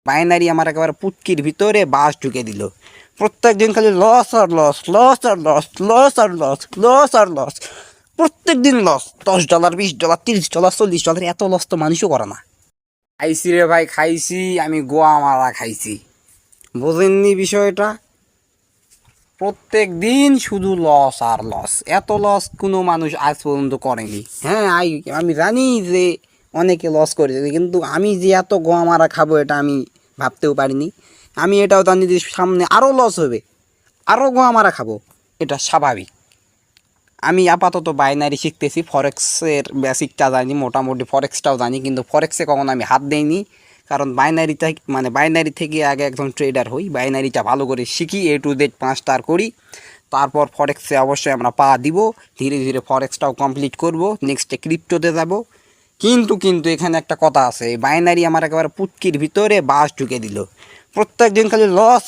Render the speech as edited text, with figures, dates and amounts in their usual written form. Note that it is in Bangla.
বাইনারি আমার একেবারে পুটকির ভিতরে বাস ঢুকে দিল। প্রত্যেক দিন খালি লস আর লস, লস আর লস, লস আর লস, লস আর লস, প্রত্যেক দিন লস। $10, $20, $30, $40, এত লস তো মানুষও করে না। খাইছি রে ভাই, খাইছি আমি, গোয়া মারা খাইছি। বোঝেননি বিষয়টা? প্রত্যেক দিন শুধু লস আর লস, এত লস কোনো মানুষ আজ পর্যন্ত করেনি। হ্যাঁ, আমি জানি যে অনেকে লস করেছে, কিন্তু আমি যে এত গোয়া মারা খাবো এটা আমি ভাবতেও পারিনি। আমি এটাও জানি যে সামনে আরও লস হবে, আরও গোয়া মারা খাবো, এটা স্বাভাবিক। আমি আপাতত বাইনারি শিখতেছি, ফরেক্সের বেসিকটা জানি, মোটামুটি ফরেক্সটাও জানি, কিন্তু ফরেক্সে কখনো আমি হাত দেইনি। কারণ বাইনারিটা মানে বাইনারি থেকে আগে একজন ট্রেডার হই, বাইনারিটা ভালো করে শিখি, A to Z 5 স্টার করি, তারপর ফরেক্সে অবশ্যই আমরা পা দিব। ধীরে ধীরে ফরেক্সটাও কমপ্লিট করব, নেক্সটে ক্রিপ্টোতে যাব। কিন্তু এখানে একটা কথা আছে, এই বাইনারি আমার একেবারে পুটকির ভিতরে বাস ঢুকে দিল। প্রত্যেক দিন খালি লস